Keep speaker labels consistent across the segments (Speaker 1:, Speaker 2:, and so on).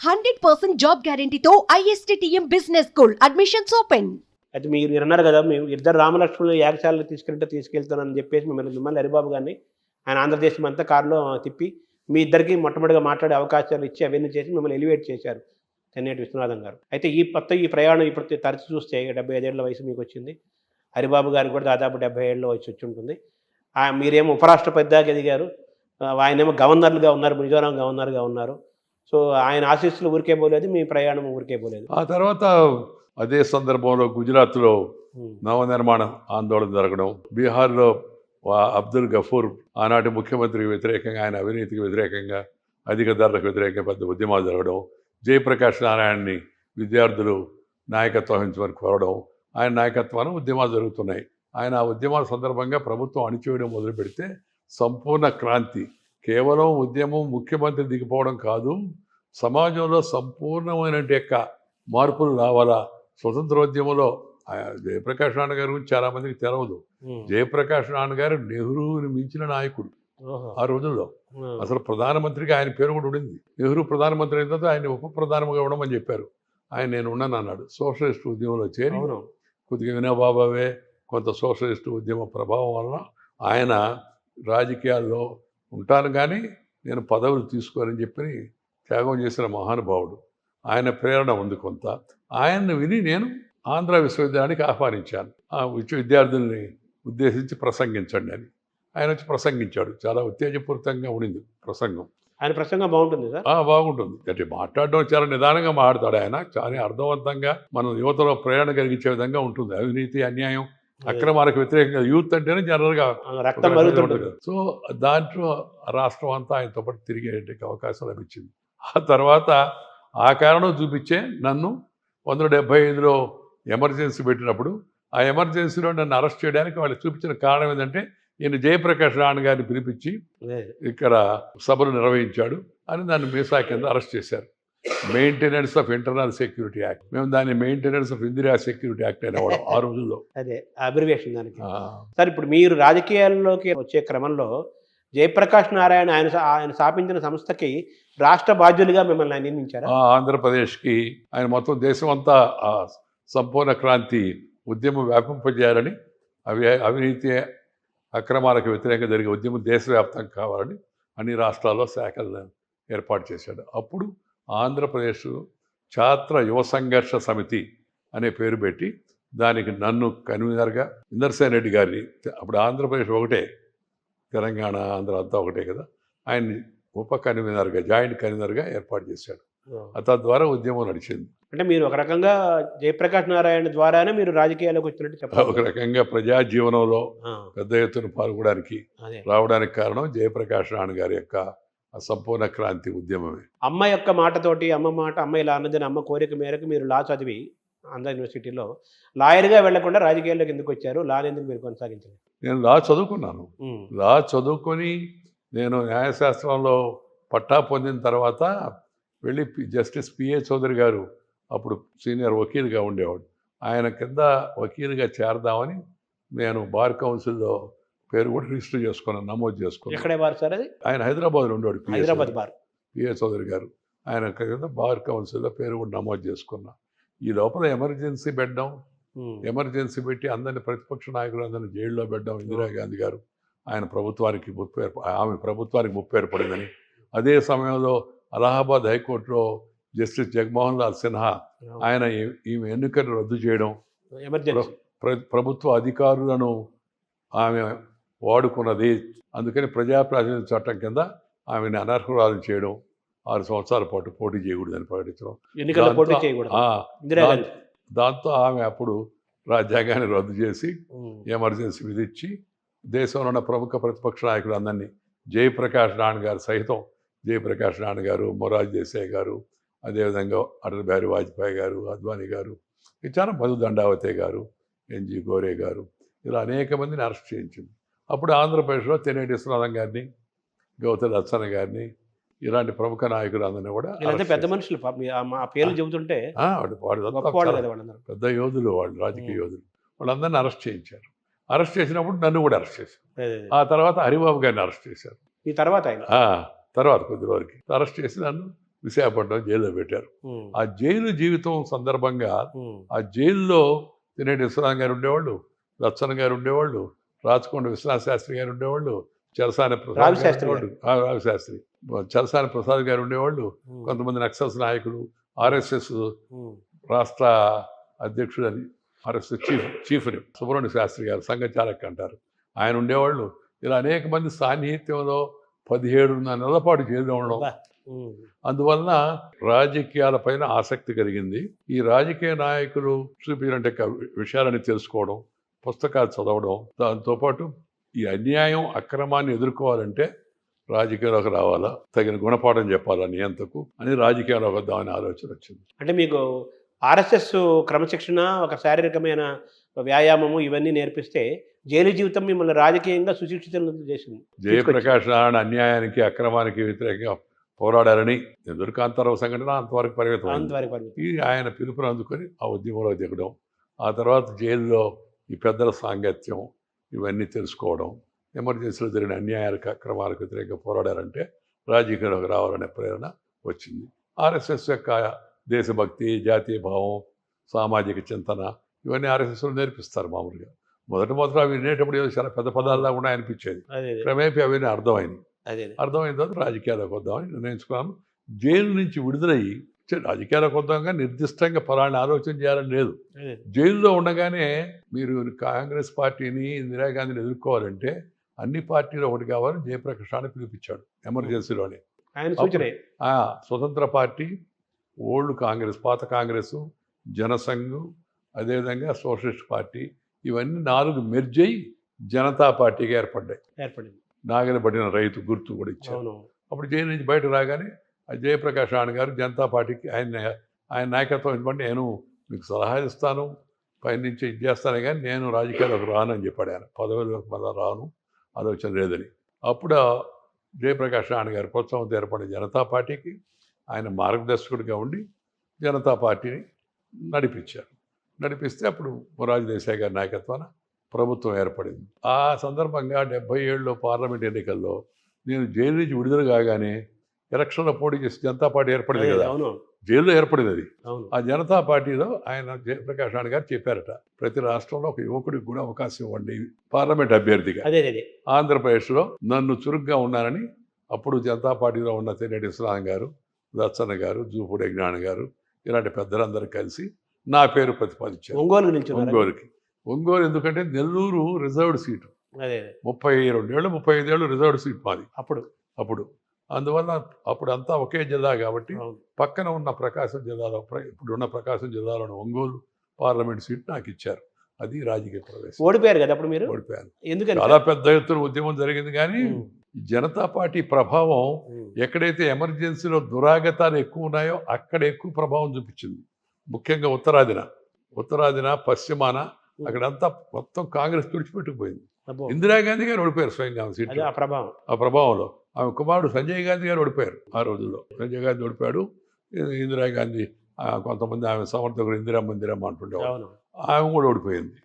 Speaker 1: 100% job గ్యారంటీతో ISTTM business school admissions open.
Speaker 2: అయితే మీరు అన్నారు కదా, మేము ఇద్దరు రామలక్ష్మణులు యాగశాలలో తీసుకెళ్తానని చెప్పేసి మిమ్మల్ని హరిబాబు గారిని ఆయన ఆంధ్రదేశం అంతా కారులో తిప్పి మీ ఇద్దరికి మొట్టమొదటిగా మాట్లాడే అవకాశాలు ఇచ్చి అవన్నీ చేసి మిమ్మల్ని ఎలివేట్ చేశారు తెన్నేటి విశ్వనాథం గారు. అయితే ఈ ప్రయాణం ఇప్పుడు తరచు చూస్తే 75 ఏళ్ల వయసు మీకు వచ్చింది. హరిబాబు గారికి కూడా దాదాపు 70 ఏళ్ళ వయసు వచ్చి ఉంటుంది. మీరేమో ఉపరాష్ట్రపతి దాకా ఎదిగారు, ఆయనేమో గవర్నర్లుగా ఉన్నారు, మిజోరాం గవర్నర్గా ఉన్నారు. సో ఆయన ఆశీస్సులు ఊరికే పోలేదు, మీ ప్రయాణం ఊరికే పోలేదు.
Speaker 3: ఆ తర్వాత అదే సందర్భంలో గుజరాత్లో నవనిర్మాణ ఆందోళన జరగడం, బీహార్లో అబ్దుల్ గఫూర్ ఆనాటి ముఖ్యమంత్రికి వ్యతిరేకంగా, ఆయన అవినీతికి వ్యతిరేకంగా, అధిక ధరలకు వ్యతిరేకంగా పెద్ద ఉద్యమాలు జరగడం, జయప్రకాష్ నారాయణని విద్యార్థులు నాయకత్వం వహించమని కోరడం, ఆయన నాయకత్వాన్ని ఉద్యమాలు జరుగుతున్నాయి. ఆయన ఆ ఉద్యమాల సందర్భంగా ప్రభుత్వం అణిచివేయడం మొదలు పెడితే సంపూర్ణ క్రాంతి, కేవలం ఉద్యమం ముఖ్యమంత్రి దిగిపోవడం కాదు, సమాజంలో సంపూర్ణమైన యొక్క మార్పులు రావాలా. స్వతంత్రోద్యమంలో జయప్రకాష్ నారాయణ గురించి చాలామందికి తెలవదు. జయప్రకాష్ నారాయణ గారు నెహ్రూని మించిన నాయకుడు ఆ రోజుల్లో. అసలు ప్రధానమంత్రిగా ఆయన పేరు కూడా ఉండింది. నెహ్రూ ప్రధానమంత్రి అయిన తర్వాత ఆయన ఉప ప్రధానమంగా ఇవ్వడమని చెప్పారు. ఆయన నేను ఉన్నాను అన్నాడు. సోషలిస్ట్ ఉద్యమంలో చేరి కొద్దిగా వినోబాబావే కొంత సోషలిస్ట్ ఉద్యమ ప్రభావం వలన ఆయన రాజకీయాల్లో ఉంటాను కానీ నేను పదవులు తీసుకోవాలని చెప్పి త్యాగం చేసిన మహానుభావుడు. ఆయన ప్రేరణ ఉంది కొంత. ఆయన్ని విని నేను ఆంధ్ర విశ్వవిద్యాలయానికి ఆహ్వానించాను. ఆ విద్యార్థుల్ని ఉద్దేశించి ప్రసంగించండి అని. ఆయన వచ్చి ప్రసంగించాడు. చాలా ఉత్తేజపూరితంగా ఉండింది ప్రసంగం.
Speaker 2: ఆయన ప్రసంగం బాగుంటుంది సార్.
Speaker 3: బాగుంటుంది. అంటే మాట్లాడడం చాలా నిదానంగా మాట్లాడతాడు ఆయన. చాలా అర్థవంతంగా మన యువతలో ప్రేరణ కలిగించే విధంగా ఉంటుంది. అవినీతి, అన్యాయం, అక్రమాలకు వ్యతిరేకంగా యూత్ అంటేనే జనరల్గా
Speaker 2: రక్తం మరుగుతుంటుంది.
Speaker 3: సో దాంట్లో రాష్ట్రం అంతా ఆయనతో పాటు తిరిగే అవకాశం లభించింది. ఆ తర్వాత ఆ కారణం చూపించే నన్ను 1975లో ఎమర్జెన్సీ పెట్టినప్పుడు ఆ ఎమర్జెన్సీలో నన్ను అరెస్ట్ చేయడానికి వాళ్ళు చూపించిన కారణం ఏంటంటే ఈయన జయప్రకాష్ నారాయణ గారిని పిలిపించి ఇక్కడ సభలు నిర్వహించాడు అని దాన్ని మీసా కింద అరెస్ట్ చేశారు. Maintenance of internal security act, మేము దాన్ని maintenance of Indira security act అనేవాడు ఆ రోజుల్లో.
Speaker 2: అదే అబ్రివేషన్ దానికి. సార్, ఇప్పుడు మీరు రాజకీయాల్లోకి వచ్చే క్రమంలో జయప్రకాష్ నారాయణ ఆయన స్థాపించిన సంస్థకి రాష్ట్ర బాధ్యులుగా మిమ్మల్ని నియమించారు.
Speaker 3: ఆంధ్రప్రదేశ్కి ఆయన మొత్తం దేశం అంతా సంపూర్ణ క్రాంతి ఉద్యమం వ్యాపింపజేయాలని, అవినీతి అక్రమాలకు వ్యతిరేకంగా జరిగే ఉద్యమం దేశవ్యాప్తంగా కావాలని అన్ని రాష్ట్రాల్లో శాఖలను ఏర్పాటు చేశాడు. అప్పుడు ఆంధ్రప్రదేశ్ ఛాత్ర యువ సంఘర్ష సమితి అనే పేరు పెట్టి దానికి నన్ను కన్వీనర్గా, ఇందర్సేన్ రెడ్డి గారిని, అప్పుడు ఆంధ్రప్రదేశ్ ఒకటే, తెలంగాణ ఆంధ్ర అంతా ఒకటే కదా, ఆయన్ని ఉప కన్వీనర్గా, జాయింట్ కన్వీనర్గా ఏర్పాటు చేశాడు. తద్వారా ఉద్యమం నడిచింది.
Speaker 2: అంటే మీరు ఒక రకంగా జయప్రకాష్ నారాయణ ద్వారానే మీరు రాజకీయాల్లోకి వచ్చినట్టు చెప్పారు.
Speaker 3: ఒక రకంగా ప్రజా జీవనంలో పెద్ద ఎత్తున పాల్గొనడానికి రావడానికి కారణం జయప్రకాష్ నారాయణ గారి యొక్క సంపూర్ణ క్రాంతి ఉద్యమమే.
Speaker 2: అమ్మ యొక్క మాటతోటి, అమ్మ ఇలా అన్నదని అమ్మ కోరిక మేరకు మీరు లా చదివి ఆంధ్ర యూనివర్సిటీలో లాయర్గా వెళ్లకుండా రాజకీయాల్లోకి ఎందుకు వచ్చారు? లా ఎందుకు మీరు కొనసాగించారు?
Speaker 3: నేను లా చదువుకున్నాను. లా చదువుకొని నేను న్యాయశాస్త్రంలో పట్టా పొందిన తర్వాత వెళ్ళి జస్టిస్ పిఏ చౌదరి గారు అప్పుడు సీనియర్ వకీలుగా ఉండేవాడు, ఆయన కింద వకీలుగా చేరదామని నేను బార్ కౌన్సిల్లో పేరు కూడా రిజిస్టర్ చేసుకున్నాను, నమోదు చేసుకున్నాను.
Speaker 2: ఎక్కడే బార్ సార్ అది?
Speaker 3: ఆయన హైదరాబాద్లో ఉండేవాడు.
Speaker 2: హైదరాబాద్ బార్
Speaker 3: పిఏ చౌదరి గారు. ఆయన కింద బార్ కౌన్సిల్లో పేరు కూడా నమోదు చేసుకున్నా. ఈ లోపల ఎమర్జెన్సీ పెట్టడం, ఎమర్జెన్సీ పెట్టి అందరినీ ప్రతిపక్ష నాయకులు అందరినీ జైల్లో పెట్టడం, ఇందిరాగాంధీ గారు ఆమె ప్రభుత్వానికి ముప్పు ఏర్పడిందని. అదే సమయంలో అలహాబాద్ హైకోర్టులో జస్టిస్ జగన్మోహన్ లాల్ సిన్హా ఆయన ఈమె ఎన్నికలు రద్దు చేయడం, ప్రభుత్వ అధికారులను ఆమె వాడుకున్నది, అందుకని ప్రజాప్రాతినిధ్య చట్టం కింద ఆమెను అనర్హురాలు చేయడం, 6 సంవత్సరాల పాటు పోటీ చేయకూడదని ప్రకటించడం. దాంతో ఆమె అప్పుడు రాజ్యాంగాన్ని రద్దు చేసి ఎమర్జెన్సీ విధించి దేశంలో ఉన్న ప్రముఖ ప్రతిపక్ష నాయకులు అందరినీ, జయప్రకాష్ నారాయణ గారు సహితం, జయప్రకాష్ నారాయణ గారు, మొరార్జీ దేశాయ్ గారు, అదేవిధంగా అటల్ బిహారీ వాజ్పేయి గారు, అద్వానీ గారు, చాలా మధు దండావతే గారు, ఎన్జీ గోరే గారు, ఇలా అనేక మందిని అరెస్ట్ చేయించింది. అప్పుడు ఆంధ్రప్రదేశ్లో తెన్నేటి విశ్వనాథం గారిని, గౌతమ్ లచ్చన్న గారిని, ఇలాంటి ప్రముఖ నాయకులు అందరినీ కూడా,
Speaker 2: పెద్ద మనుషులు పేర్లు చెబుతుంటే
Speaker 3: పెద్ద యోధులు, వాళ్ళు రాజకీయ యోధులు, వాళ్ళందరినీ అరెస్ట్ చేయించారు. అరెస్ట్ చేసినప్పుడు నన్ను కూడా అరెస్ట్ చేశారు. ఆ తర్వాత హరిబాబు గారిని అరెస్ట్ చేశారు.
Speaker 2: ఈ తర్వాత
Speaker 3: తర్వాత కొద్ది రోజులకి అరెస్ట్ చేసి నన్ను విశాఖపట్నం జైల్లో పెట్టారు.
Speaker 2: ఉమ్,
Speaker 3: ఆ జైలు జీవితం సందర్భంగా
Speaker 2: ఉమ్,
Speaker 3: ఆ జైల్లో తినేటి విశ్వనాథ్ గారు ఉండేవాళ్ళు, లచ్చన్న గారు ఉండేవాళ్ళు, రాచకొండ విశ్వనాథ శాస్త్రి గారు ఉండేవాళ్ళు, చలసాని ప్రసాద్
Speaker 2: రావి
Speaker 3: గారు
Speaker 2: శాస్త్రి
Speaker 3: ఉండేవాళ్ళు, రావి శాస్త్రి, చలసాని ప్రసాద్ గారు ఉండేవాళ్ళు,
Speaker 2: ఉమ్,
Speaker 3: కొంతమంది నక్సల్స్ నాయకులు, ఆర్ఎస్ఎస్
Speaker 2: ఉమ్,
Speaker 3: రాష్ట్ర అధ్యక్షుడు అని, ఆర్ఎస్ఎస్ చీఫ్ సుబ్రహ్మణ్య శాస్త్రి గారు సంఘచాలక్ అంటారు, ఆయన ఉండేవాళ్ళు. ఇలా అనేక మంది సాన్నిహిత్యంలో 17 నెలల పాటు జైల్లో ఉండడం.
Speaker 2: అబ్బా, ఉమ్,
Speaker 3: అందువలన రాజకీయాలపైన ఆసక్తి కలిగింది. ఈ రాజకీయ నాయకులు చూపించినట్టే విషయాలని తెలుసుకోవడం, పుస్తకాలు చదవడం, దాంతోపాటు ఈ అన్యాయం అక్రమాన్ని ఎదుర్కోవాలంటే రాజకీయాలకు రావాలా, తగిన గుణపాఠం చెప్పాలా నియంతకు అని రాజకీయాలకు వద్దామని ఆలోచన వచ్చింది.
Speaker 2: అంటే మీకు ఆర్ఎస్ఎస్ క్రమశిక్షణ, ఒక శారీరకమైన వ్యాయామము ఇవన్నీ నేర్పిస్తే జైలు జీవితం మిమ్మల్ని రాజకీయంగా సుశిక్షితులను చేసింది.
Speaker 3: జయప్రకాష్ నారాయణ అన్యాయానికి అక్రమానికి వ్యతిరేకంగా పోరాడారని దుర్గాంతరావు సంఘటన అంతవరకు పరిమితం.
Speaker 2: అంతవరకు పరిమితం.
Speaker 3: ఈ ఆయన పిలుపుని అందుకొని ఆ ఉద్యమంలో దిగడం, ఆ తర్వాత జైల్లో ఈ పెద్దల సాంగత్యం ఇవన్నీ తెలుసుకోవడం, ఎమర్జెన్సీలో జరిగిన అన్యాయాలకు అక్రమాలకు వ్యతిరేకంగా పోరాడారంటే రాజకీయంలోకి రావాలనే ప్రేరణ వచ్చింది. ఆర్ఎస్ఎస్ యొక్క దేశభక్తి, జాతీయ భావం, సామాజిక చింతన ఇవన్నీ ఆర్ఎస్ఎస్లో నేర్పిస్తారు మామూలుగా. మొదట అవి వినేటప్పుడు ఏదో చాలా పెద్ద పదాల్లా కూడా అనిపించేది.
Speaker 2: అదే
Speaker 3: క్రమేపీ అవన్నీ అర్థమైంది.
Speaker 2: అదే
Speaker 3: అర్థమైన తర్వాత రాజకీయాలకు వద్దామని నిర్ణయించుకున్నాను. జైలు నుంచి విడుదలయ్యి రాజకీయాలకు వద్దాంగా నిర్దిష్టంగా ఫలాన్ని ఆలోచన చేయాలని లేదు.
Speaker 2: అదే
Speaker 3: జైల్లో ఉండగానే మీరు కాంగ్రెస్ పార్టీని, ఇందిరాగాంధీని ఎదుర్కోవాలంటే అన్ని పార్టీలు ఒకటి కావాలని జయప్రకాష్ పిలిపించాడు ఎమర్జెన్సీలోనే.
Speaker 2: ఆయన సూచనే.
Speaker 3: స్వతంత్ర పార్టీ, ఓల్డ్ కాంగ్రెస్, పాత కాంగ్రెస్, జనసంఘ్, అదేవిధంగా సోషలిస్ట్ పార్టీ, ఇవన్నీ 4 మెర్జ్ అయ్యి జనతా పార్టీగా
Speaker 2: ఏర్పడింది.
Speaker 3: నాగలి పడిన రైతు గుర్తు కూడా ఇచ్చారు.
Speaker 2: అవును.
Speaker 3: అప్పుడు జైలు నుంచి బయట రాగానే జయప్రకాష్ గారు జనతా పార్టీకి ఆయన నాయకత్వం ఇవ్వండి, నేను మీకు సలహా ఇస్తాను, పైనుంచి ఇది చేస్తానే కానీ నేను రాజకీయాలకు రానని చెప్పాడు. ఆయన పదవులకు మళ్ళీ రాను, ఆలోచన లేదని. అప్పుడు జయప్రకాష్ గారి ప్రోత్సాహంతో ఏర్పడిన జనతా పార్టీకి ఆయన మార్గదర్శకుడిగా ఉండి జనతా పార్టీని నడిపించారు. నడిపిస్తే అప్పుడు మొరార్జీ దేశాయ్ గారి నాయకత్వాన ప్రభుత్వం ఏర్పడింది. ఆ సందర్భంగా 77లో పార్లమెంట్ ఎన్నికల్లో నేను జైలు నుంచి విడుదల కాగానే ఎలక్షన్లో పోటీ చేసి జనతా పార్టీ ఏర్పడింది కదా,
Speaker 2: అవును.
Speaker 3: జైల్లో ఏర్పడింది అది.
Speaker 2: అవును.
Speaker 3: ఆ జనతా పార్టీలో ఆయన జయప్రకాష్ గారు చెప్పారట, ప్రతి రాష్ట్రంలో ఒక యువకుడికి కూడా అవకాశం ఇవ్వండి పార్లమెంట్ అభ్యర్థిగా.
Speaker 2: అదే అదే
Speaker 3: ఆంధ్రప్రదేశ్లో నన్ను చురుగ్గా ఉన్నానని అప్పుడు జనతా పార్టీలో ఉన్న తెన్నేటి విశ్వనాథ్ గారు, లచ్చన్న గారు, జూపూడి జ్ఞాన గారు ఇలాంటి పెద్దలందరూ కలిసి నా పేరు ప్రతిపాదించారు.
Speaker 2: ఒంగోలు నిల్చున్నారు.
Speaker 3: ఒంగోలు ఎందుకంటే నెల్లూరు రిజర్వ్డ్ సీటు,
Speaker 2: అదే
Speaker 3: 32 ఏళ్ళు 35 ఏళ్ళు రిజర్వ్డ్ సీట్ మాది అప్పుడు. అందువల్ల అప్పుడంతా ఒకే జిల్లా కాబట్టి
Speaker 2: అవును.
Speaker 3: పక్కన ఉన్న ప్రకాశం జిల్లాలో, ఇప్పుడున్న ప్రకాశం జిల్లాలోని ఒంగోలు పార్లమెంట్ సీట్ నాకు ఇచ్చారు. అది రాజకీయ ప్రవేశం.
Speaker 2: ఓడిపోయారు కదా అప్పుడు మీరు?
Speaker 3: ఓడిపోయాను.
Speaker 2: ఎందుకంటే
Speaker 3: చాలా పెద్ద ఎత్తున ఉద్యమం జరిగింది, కానీ జనతా పార్టీ ప్రభావం ఎక్కడైతే ఎమర్జెన్సీలో దురాగతాలు ఎక్కువ ఉన్నాయో అక్కడ ఎక్కువ ప్రభావం చూపించింది. ముఖ్యంగా ఉత్తరాదిన పశ్చిమాన అక్కడంతా మొత్తం కాంగ్రెస్ తుడిచిపెట్టుకుపోయింది. ఇందిరాగాంధీ గారు ఓడిపోయారు స్వయంగా ఆమె సీట్. ఆ ప్రభావంలో ఆమె కుమారుడు సంజయ్ గాంధీ గారు ఓడిపోయారు. ఆ రోజుల్లో సంజయ్ గాంధీ ఓడిపోయాడు. ఇందిరాగాంధీ కొంతమంది ఆమె సమర్థకుడు ఇందిరమ్మ అంటుండేవారు, ఆమె కూడా ఓడిపోయింది.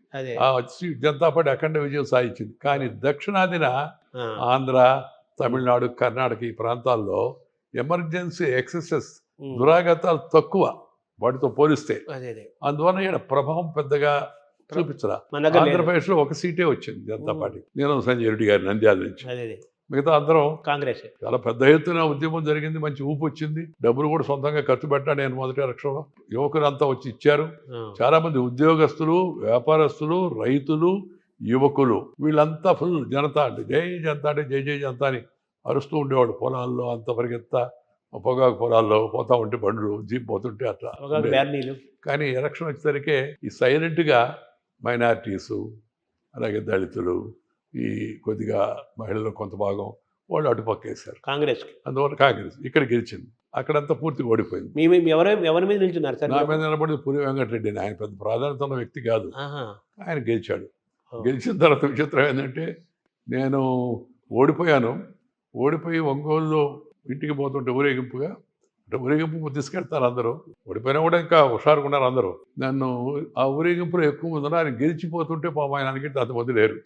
Speaker 3: జనతా పార్టీ అఖండ విజయం సాధించింది. కానీ దక్షిణాదిన ఆంధ్ర, తమిళనాడు, కర్ణాటక ఈ ప్రాంతాల్లో ఎమర్జెన్సీ ఎక్సెసెస్, దురాగతాలు తక్కువ వాటితో పోలిస్తే. అందువల్ల ఇక్కడ ప్రభావం పెద్దగా చూపించరా. ఆంధ్రప్రదేశ్లో ఒక సీటే వచ్చింది జనతా పార్టీ, నేను సంజయ్ రెడ్డి గారి నంద్యాల నుంచి. మిగతా అందరం
Speaker 2: కాంగ్రెస్.
Speaker 3: చాలా పెద్ద ఎత్తున ఉద్యమం జరిగింది, మంచి ఊపు వచ్చింది. డబ్బులు కూడా సొంతంగా ఖర్చు పెట్టాను నేను మొదటి ఎలక్షన్లో. యువకులంతా వచ్చి ఇచ్చారు. చాలా మంది ఉద్యోగస్తులు, వ్యాపారస్తులు, రైతులు, యువకులు వీళ్ళంతా ఫుల్ జనతా అంటే జై జనతా అంటే జై జై జనతా అని అరుస్తూ ఉండేవాడు. పొలాల్లో అంత పరిగెత్తా, పొగాకు పొలాల్లో పోతా ఉంటే బండ్లు జీప్ పోతుంటే అట్లా. కానీ ఎలక్షన్ వచ్చేసరికి ఈ సైలెంట్గా మైనారిటీసు, అలాగే దళితులు, ఈ కొద్దిగా మహిళలు కొంత భాగం వాళ్ళు అటుపక్కేశారు
Speaker 2: కాంగ్రెస్.
Speaker 3: అందువల్ల కాంగ్రెస్ ఇక్కడ గెలిచింది. అక్కడంతా పూర్తిగా ఓడిపోయింది.
Speaker 2: ఎవరి మీద నిల్చున్నారు సార్?
Speaker 3: నా మీద నిలబడింది పులి వెంకటరెడ్డి. ఆయన పెద్ద ప్రాధాన్యత ఉన్న వ్యక్తి కాదు, ఆయన గెలిచాడు. గెలిచిన తర్వాత విచిత్రం ఏంటంటే, నేను ఓడిపోయి ఒంగోలులో ఇంటికి పోతుంటే ఊరేగింపుగా అంటే ఊరేగింపు తీసుకెళ్తారు అందరూ, ఓడిపోయినా కూడా ఇంకా హుషారుగా ఉన్నారు అందరూ. నన్ను ఆ ఊరేగింపులో ఎక్కువ మంది ఆయన గెలిచిపోతుంటే పాపం ఆయన అనుకుంటే అంతమంది లేరు,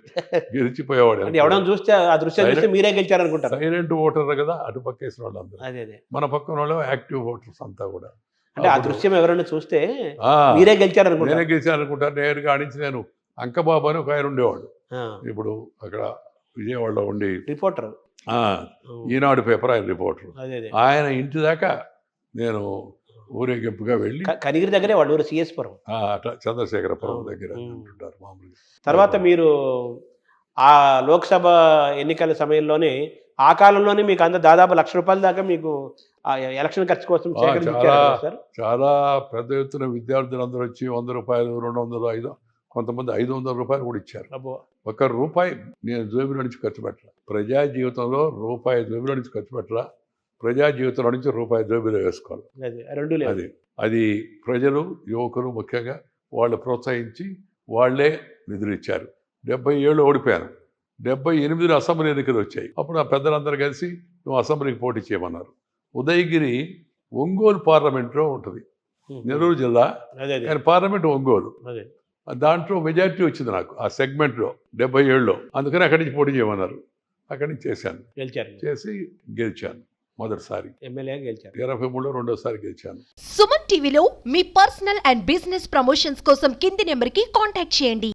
Speaker 3: గెలిచిపోయేవాడు.
Speaker 2: అంటే ఎవడన్నా చూస్తే ఆ దృశ్యం చూస్తే మీరే గెలిచారనుకుంటారు.
Speaker 3: సైలెంట్ ఓటర్ కదా అటు పక్క వేసిన వాళ్ళు అందరూ,
Speaker 2: అదే
Speaker 3: మన పక్కన వాళ్ళు యాక్టివ్ ఓటర్స్ అంతా కూడా.
Speaker 2: అంటే ఆ దృశ్యం ఎవరైనా చూస్తే మీరే గెలిచారనుకుంటారు.
Speaker 3: నేనే గెలిచాను అనుకుంటారు. నేరుగా ఆడించి నేను అంకబాబు అని ఒక ఆయన ఉండేవాడు, ఇప్పుడు అక్కడ విజయవాడలో ఉండి
Speaker 2: రిపోర్టర్,
Speaker 3: ఈనాడు పేపర్ ఆయన రిపోర్టర్. ఆయన ఇంటి దాకా నేను ఊరేగింపుగా వెళ్ళి,
Speaker 2: కనిగిరి దగ్గరే వాళ్ళ ఊరు సిఎస్పురం,
Speaker 3: అట్లా చంద్రశేఖరపురం దగ్గర అంటుంటారు మామూలుగా.
Speaker 2: తర్వాత మీరు ఆ లోక్సభ ఎన్నికల సమయంలోనే ఆ కాలంలోనే మీకు దాదాపు ₹1,00,000 దాకా మీకు ఎలక్షన్ ఖర్చు కోసం సార్.
Speaker 3: చాలా పెద్ద ఎత్తున విద్యార్థులందరూ వచ్చి ₹100, 200, 500, కొంతమంది ₹500 కూడా ఇచ్చారు. ₹1 నేను జోబిలో నుంచి ఖర్చు పెట్టరా, ప్రజా జీవితంలో రూపాయి జోబిలో నుంచి ఖర్చు పెట్టరా, ప్రజా జీవితంలో నుంచి ₹1 జోబిలో వేసుకోవాలి. అది ప్రజలు, యువకులు ముఖ్యంగా వాళ్ళు ప్రోత్సహించి వాళ్ళే నిధులు ఇచ్చారు. 77 ఓడిపోయాను, 78 అసెంబ్లీ ఎన్నికలు వచ్చాయి. అప్పుడు ఆ పెద్దలందరూ కలిసి నువ్వు అసెంబ్లీకి పోటీ చేయమన్నారు. ఉదయగిరి ఒంగోలు పార్లమెంట్లో ఉంటుంది, నెల్లూరు జిల్లా, కానీ పార్లమెంట్ ఒంగోలు. దాంట్లో మెజారిటీ వచ్చింది నాకు ఆ సెగ్మెంట్లో 77లో. అందుకని అక్కడి నుంచి పోటీ చేయమన్నారు, అక్కడి నుంచి చేశాను, చేసి గెలిచాను. మొదటిసారి
Speaker 2: ఎమ్మెల్యే గెలిచారు,
Speaker 3: 83లో రెండోసారి గెలిచాను.
Speaker 1: సుమన్ టీవీలో మీ పర్సనల్ అండ్ బిజినెస్ ప్రమోషన్స్ కోసం కింది నెంబర్కి కాంటాక్ట్ చేయండి.